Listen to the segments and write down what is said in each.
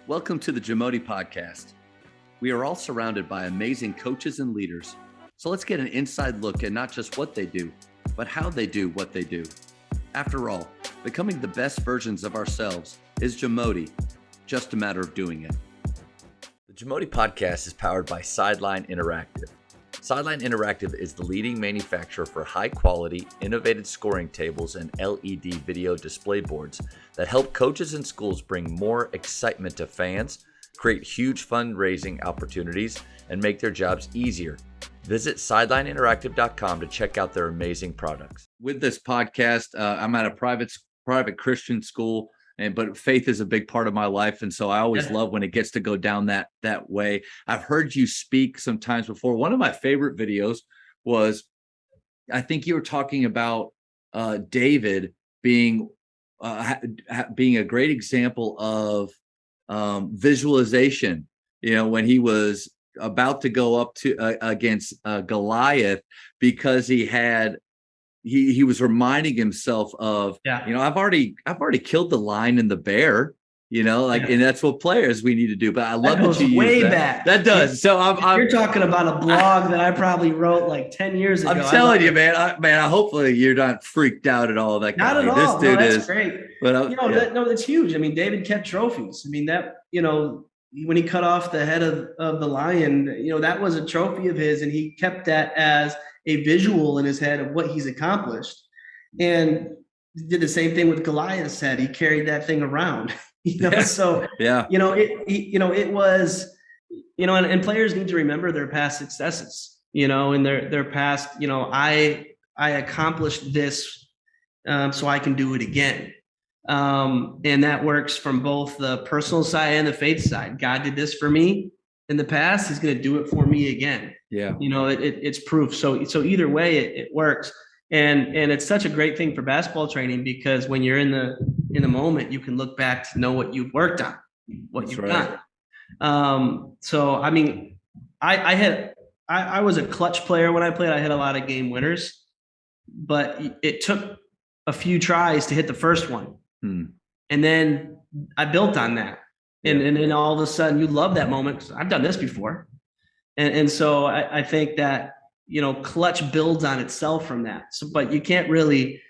Welcome to the Jamodi podcast. We are all surrounded by amazing coaches and leaders. So let's get an inside look at not just what they do, but how they do what they do. After all, becoming the best versions of ourselves is Jamodi, just a matter of doing it. The Jamodi podcast is powered by Sideline Interactive. Sideline Interactive is the leading manufacturer for high-quality, innovative scoring tables and LED video display boards that help coaches and schools bring more excitement to fans, create huge fundraising opportunities, and make their jobs easier. Visit sidelineinteractive.com to check out their amazing products. With this podcast, I'm at a private Christian school, but faith is a big part of my life, and so I always love when it gets to go down that way. I've heard you speak sometimes before. One of my favorite videos was, I think you were talking about David being a great example of visualization. You know, when he was about to go up to against Goliath, because he was reminding himself of, I've already killed the lion and the bear, and that's what players we need to do. But I love that you way use that. back. That does. So you're talking about a blog that I probably wrote like 10 years ago. I'm telling you, man. I hopefully you're not freaked out at all. That not at all. This dude that's is great. But that's huge. I mean, David kept trophies. I mean, that when he cut off the head of the lion, that was a trophy of his, and he kept that as a visual in his head of what he's accomplished. And did the same thing with Goliath's head. He carried that thing around, so, it was, and players need to remember their past successes, and their past, I accomplished this, so I can do it again. And that works from both the personal side and the faith side. God did this for me in the past. He's going to do it for me again. Yeah. It's proof. So either way it works. And it's such a great thing for basketball training, because when you're in the moment, you can look back to know what you've worked on, what you've done. So, I mean, I was a clutch player when I played. I had a lot of game winners, but it took a few tries to hit the first one. And then I built on that. And then all of a sudden you love that moment, because I've done this before. And so I think that, clutch builds on itself from that. So, but you can't really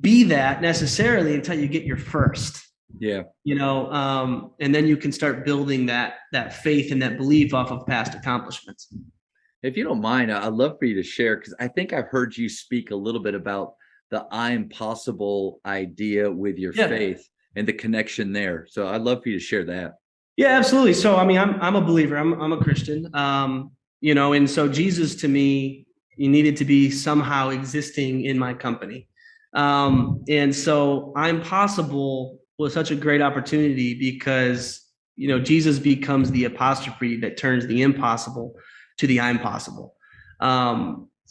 be that necessarily until you get your first. Yeah. And then you can start building that faith and that belief off of past accomplishments. If you don't mind, I'd love for you to share, because I think I've heard you speak a little bit about the I'm possible idea with your faith and the connection there. So I'd love for you to share that. Yeah, absolutely. So, I mean, I'm a believer. I'm a Christian. And so Jesus, to me, he needed to be somehow existing in my company. And so I'm possible was such a great opportunity, because, Jesus becomes the apostrophe that turns the impossible to the I'm possible.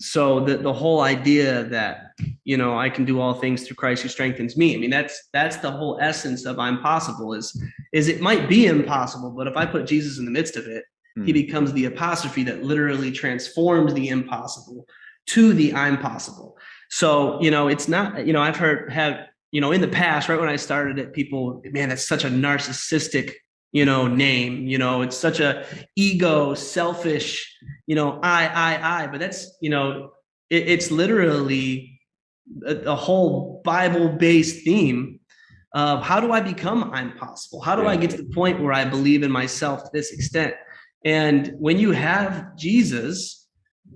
So the whole idea that, I can do all things through Christ who strengthens me. I mean, that's the whole essence of I'm possible is it might be impossible, but if I put Jesus in the midst of it, he becomes the apostrophe that literally transforms the impossible to the I'm possible. So, it's not, I've in the past, right when I started it, people, man, that's such a narcissistic, name, it's such a ego, selfish, I, but that's, it's literally a whole Bible-based theme of how do I become I'm possible? How do I get to the point where I believe in myself to this extent? And when you have Jesus,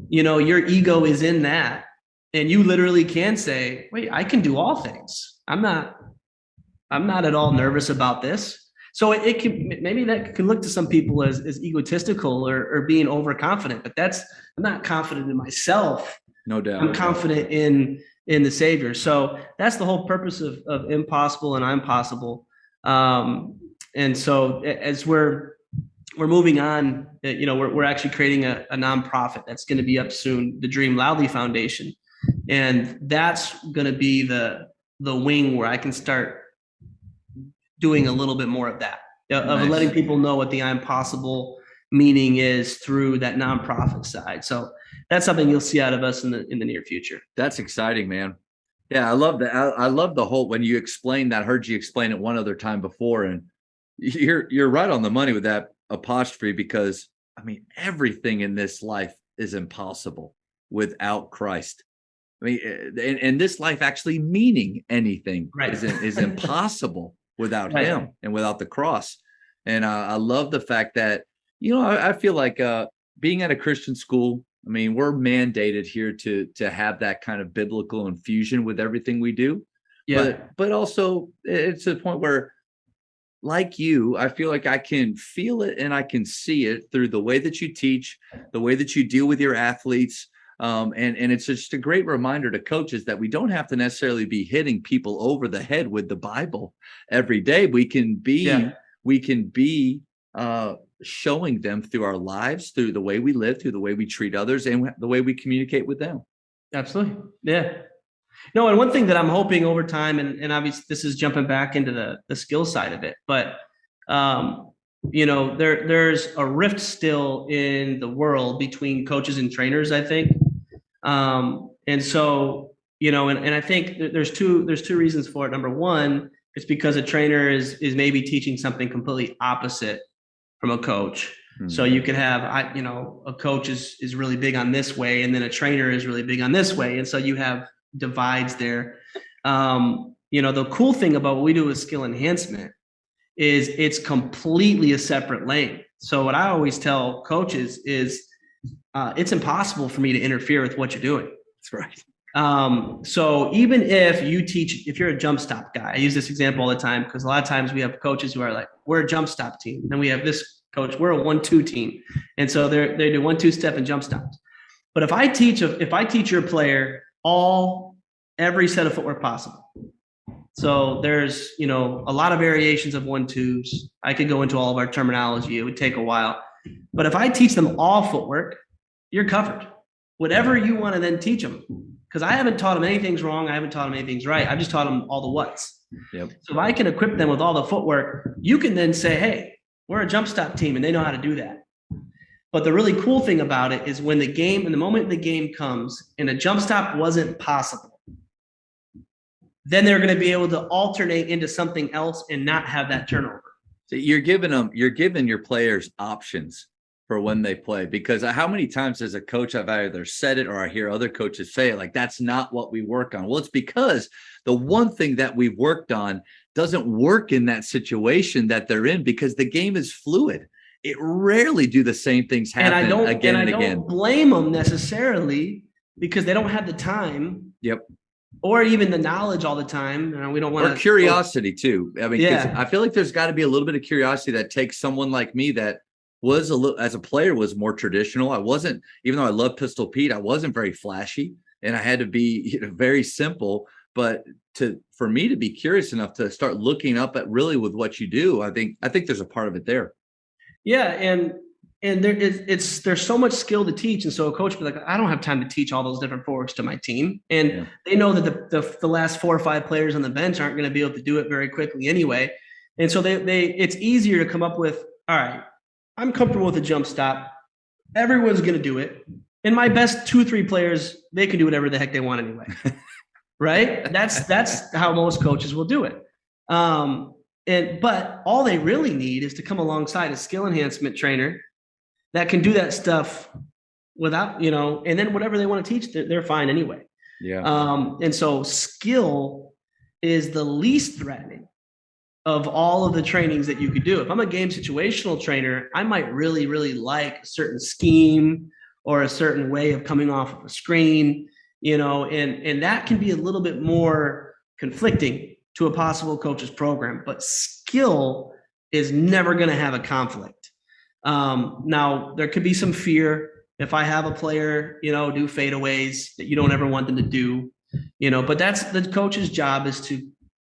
your ego is in that, and you literally can say, wait, I can do all things. I'm not at all nervous about this. So it can, maybe that can look to some people as egotistical or being overconfident, but I'm not confident in myself. No doubt. I'm confident in the Savior. So that's the whole purpose of impossible and I'm possible. And so as we're moving on, we're actually creating a nonprofit that's going to be up soon, the Dream Loudly Foundation. And that's going to be the wing where I can start doing a little bit more of that, of letting people know what the I'm possible meaning is through that nonprofit side. So that's something you'll see out of us in the near future. That's exciting, man. Yeah, I love that. I love the whole, when you explained that, I heard you explain it one other time before, and You're right on the money with that apostrophe, because I mean everything in this life is impossible without Christ. I mean, and this life actually meaning anything Right. is impossible without Right. Him and without the cross. And I love the fact that, I feel like being at a Christian school. I mean, we're mandated here to have that kind of biblical infusion with everything we do, Yeah. but also it's a point where, like you, I feel like I can feel it and I can see it through the way that you teach, the way that you deal with your athletes. And it's just a great reminder to coaches that we don't have to necessarily be hitting people over the head with the Bible every day. Yeah. We can be showing them through our lives, through the way we live, through the way we treat others, and the way we communicate with them. Absolutely. Yeah. No, and one thing that I'm hoping over time, and obviously this is jumping back into the skill side of it, but there's a rift still in the world between coaches and trainers, I think. And so, and I think there's two reasons for it. Number one, it's because a trainer is maybe teaching something completely opposite from a coach. So you could have, a coach is really big on this way, and then a trainer is really big on this way. And so you have divides there. The cool thing about what we do with skill enhancement is it's completely a separate lane. So what I always tell coaches is it's impossible for me to interfere with what you're doing. That's right. So even if you're a jump stop guy, I use this example all the time because a lot of times we have coaches who are like, we're a jump stop team. And we have this coach, we're a 1-2 team. And so they do 1-2 step and jump stops. But if I teach your player every set of footwork possible. So there's, a lot of variations of 1-2s. I could go into all of our terminology. It would take a while. But if I teach them all footwork, you're covered. Whatever you want to then teach them. Because I haven't taught them anything's wrong. I haven't taught them anything's right. I've just taught them all the what's. Yep. So if I can equip them with all the footwork, you can then say, hey, we're a jump stop team, and they know how to do that. But the really cool thing about it is when the moment the game comes and a jump stop wasn't possible, then they're going to be able to alternate into something else and not have that turnover. So you're giving your players options for when they play, because how many times as a coach I've either said it or I hear other coaches say it, like, that's not what we work on. Well, it's because the one thing that we've worked on doesn't work in that situation that they're in, because the game is fluid. It rarely do the same things happen again and again. I don't blame them necessarily because they don't have the time. Yep. Or even the knowledge all the time. We don't want to. Or curiosity too. I mean, yeah. I feel like there's got to be a little bit of curiosity that takes someone like me that was as a player was more traditional. I wasn't, even though I love Pistol Pete, I wasn't very flashy, and I had to be very simple. But for me to be curious enough to start looking up at really with what you do, I think there's a part of it there. Yeah, and there's so much skill to teach, and so a coach will be like, I don't have time to teach all those different forwards to my team, and they know that the last 4 or 5 players on the bench aren't going to be able to do it very quickly anyway, and so it's easier to come up with, all right, I'm comfortable with a jump stop, everyone's going to do it, and my best 2-3 players, they can do whatever the heck they want anyway, right? That's how most coaches will do it. But all they really need is to come alongside a skill enhancement trainer that can do that stuff without, and then whatever they want to teach, they're fine anyway. Yeah. And so skill is the least threatening of all of the trainings that you could do. If I'm a game situational trainer, I might really, really like a certain scheme or a certain way of coming off of a screen, and that can be a little bit more conflicting to a possible coach's program, but skill is never going to have a conflict. Now there could be some fear if I have a player, do fadeaways that you don't ever want them to do, but that's the coach's job, is to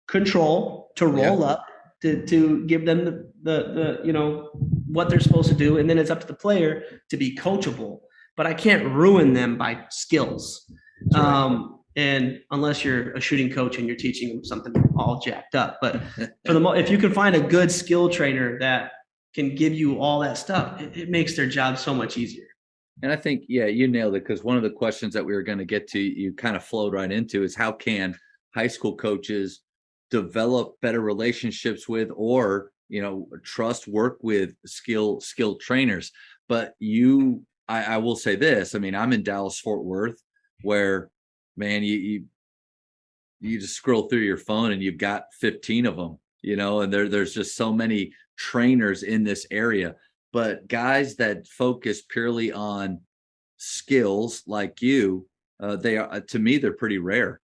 control, to roll up, to give them the what they're supposed to do. And then it's up to the player to be coachable, but I can't ruin them by skills. Right. And unless you're a shooting coach and you're teaching them something all jacked up, but if you can find a good skill trainer that can give you all that stuff, it makes their job so much easier. And I think, you nailed it, because one of the questions that we were going to get to, you kind of flowed right into, is how can high school coaches develop better relationships with, or trust, work with skilled trainers. But I will say this. I mean, I'm in Dallas, Fort Worth, where, man, you just scroll through your phone and you've got 15 of them, and there's just so many trainers in this area. But guys that focus purely on skills like you, they are, to me, they're pretty rare.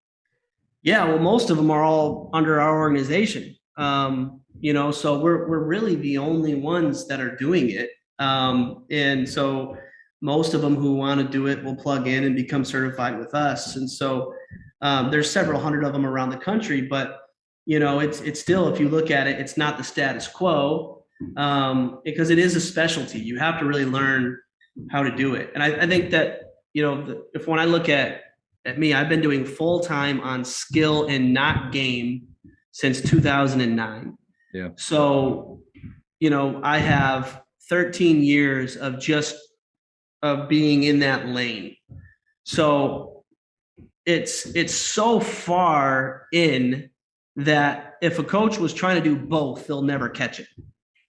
Yeah, well, most of them are all under our organization. So we're really the only ones that are doing it. And so most of them who want to do it will plug in and become certified with us. And so there's several hundred of them around the country, but it's still, if you look at it, it's not the status quo, because it is a specialty. You have to really learn how to do it. And I think that, if when I look at me, I've been doing full time on skill and not game since 2009. Yeah. So, I have 13 years of being in that lane. So it's so far in that if a coach was trying to do both, they'll never catch it.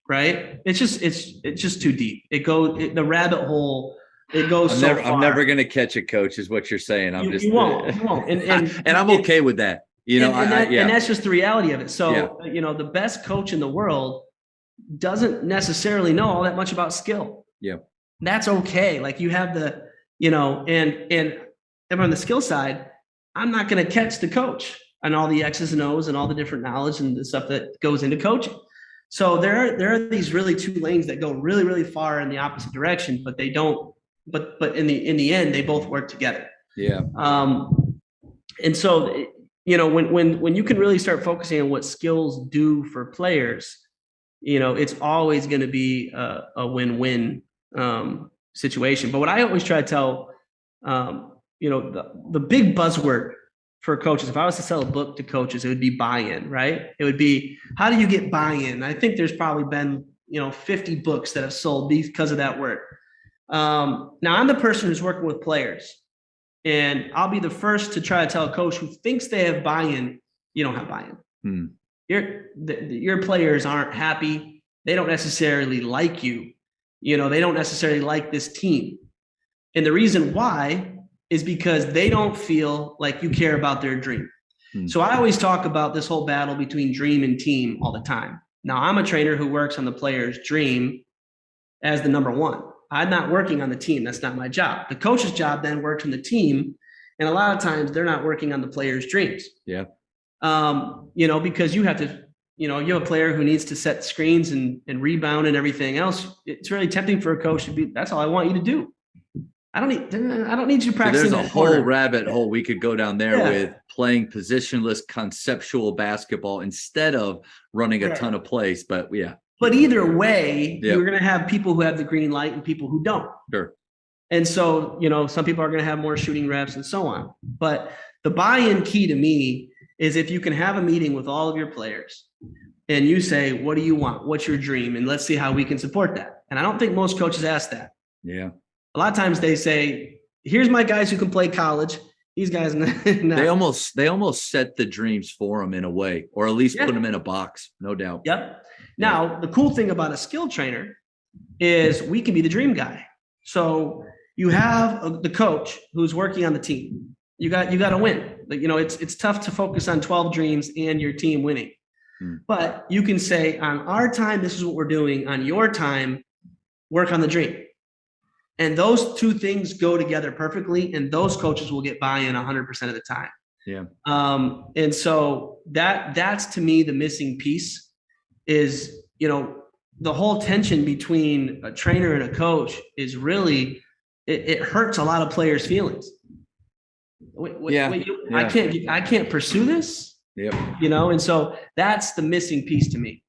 Right. It's just too deep. The rabbit hole. It goes I'm never going to catch a coach, is what you're saying. You won't. And I'm okay with that. And that's just the reality of it. So, the best coach in the world doesn't necessarily know all that much about skill. Yeah. That's okay. Like, you have and on the skill side, I'm not going to catch the coach and all the X's and O's and all the different knowledge and the stuff that goes into coaching. So there are these really two lanes that go really, really far in the opposite direction, but they don't. But in the end, they both work together. Yeah. And so, when you can really start focusing on what skills do for players, it's always going to be a win-win situation. But what I always try to tell, the big buzzword for coaches, if I was to sell a book to coaches, it would be buy-in, right? It would be, how do you get buy-in? I think there's probably been, 50 books that have sold because of that word. Now I'm the person who's working with players, and I'll be the first to try to tell a coach who thinks they have buy-in, you don't have buy-in. Your players aren't happy. They don't necessarily like you. They don't necessarily like this team. And the reason why is because they don't feel like you care about their dream. So I always talk about this whole battle between dream and team all the time. Now, I'm a trainer who works on the player's dream as the number one. I'm not working on the team. That's not my job. The coach's job then works on the team. And a lot of times they're not working on the player's dreams. Yeah. Because you have to, you have a player who needs to set screens and rebound and everything else. It's really tempting for a coach to be, that's all I want you to do. I don't need you practicing. So there's a whole rabbit hole we could go down there with playing positionless conceptual basketball instead of running a ton of plays. But yeah. But either way, you're going to have people who have the green light and people who don't. Sure. And so, some people are going to have more shooting reps and so on. But the buy-in key to me is if you can have a meeting with all of your players and you say, what do you want? What's your dream? And let's see how we can support that. And I don't think most coaches ask that. Yeah. A lot of times they say, here's my guys who can play college. These guys, no. They almost set the dreams for them in a way, or at least put them in a box. No doubt. Yep. Now, the cool thing about a skill trainer is we can be the dream guy. So you have the coach who's working on the team. You got to win. It's tough to focus on 12 dreams and your team winning. But you can say, on our time, this is what we're doing. On your time, work on the dream. And those two things go together perfectly, and those coaches will get buy-in 100% of the time. Yeah. And so that's to me the missing piece is, the whole tension between a trainer and a coach is really, it hurts a lot of players' feelings. I can't pursue this. Yep. And so that's the missing piece to me.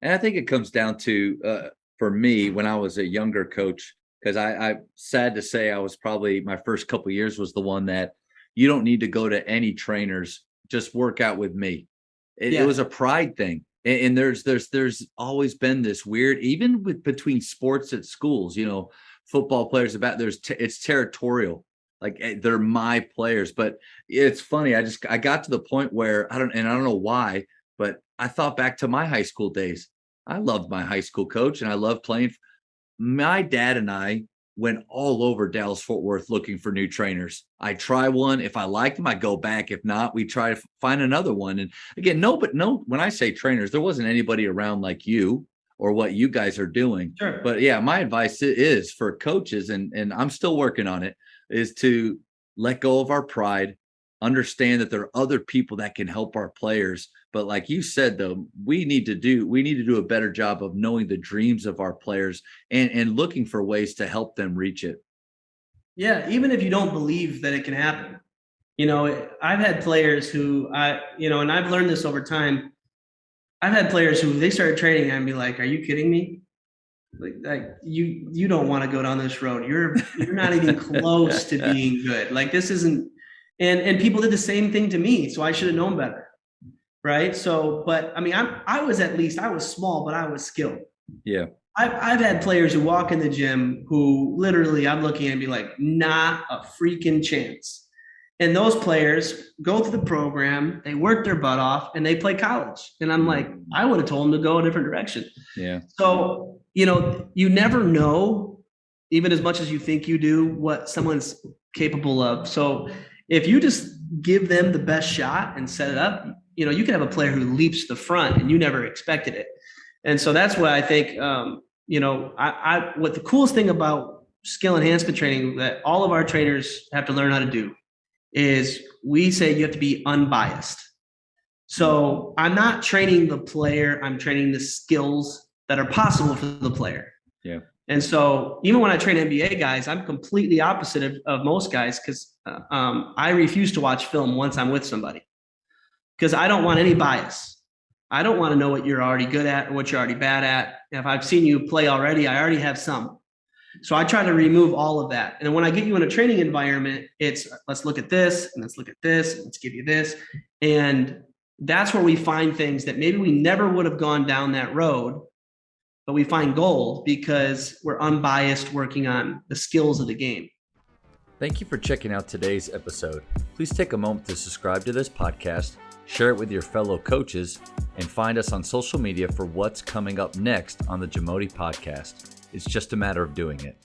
And I think it comes down to, for me, when I was a younger coach, because I'm sad to say I was probably, my first couple of years was the one that you don't need to go to any trainers, just work out with me. It was a pride thing. And there's always been this weird, even between sports at schools, football players it's territorial. Like, they're my players. But it's funny. I got to the point where I don't know why, but I thought back to my high school days. I loved my high school coach and I loved playing. My dad and I went all over Dallas Fort Worth looking for new trainers. I try one. If I like them, I go back. If not, we try to find another one. And again, when I say trainers, there wasn't anybody around like you or what you guys are doing. Sure. But yeah, my advice is for coaches, and I'm still working on it, is to let go of our pride, understand that there are other people that can help our players. But like you said, though, we need to do a better job of knowing the dreams of our players and looking for ways to help them reach it. Yeah, even if you don't believe that it can happen. I've had players who and I've learned this over time. I've had players who they started training and be like, "Are you kidding me? Like you don't want to go down this road. You're not even close to being good. Like this isn't." And people did the same thing to me, so I should have known better. Right. So, but I mean, I was small, but I was skilled. Yeah. I've had players who walk in the gym who literally I'm looking at and be like, not a freaking chance. And those players go through the program, they work their butt off and they play college. And I'm like, I would have told them to go a different direction. Yeah. So, you never know, even as much as you think you do, what someone's capable of. So if you just give them the best shot and set it up, you can have a player who leaps to the front and you never expected it. And so that's what I think, what the coolest thing about skill enhancement training that all of our trainers have to learn how to do is we say you have to be unbiased. So I'm not training the player, I'm training the skills that are possible for the player. Yeah. And so even when I train NBA guys, I'm completely opposite of most guys because I refuse to watch film once I'm with somebody. Because I don't want any bias. I don't want to know what you're already good at or what you're already bad at. If I've seen you play already, I already have some. So I try to remove all of that. And when I get you in a training environment, it's let's look at this and let's look at this and let's give you this. And that's where we find things that maybe we never would have gone down that road, but we find gold because we're unbiased working on the skills of the game. Thank you for checking out today's episode. Please take a moment to subscribe to this podcast, share it with your fellow coaches, and find us on social media for what's coming up next on the Jamodi podcast. It's just a matter of doing it.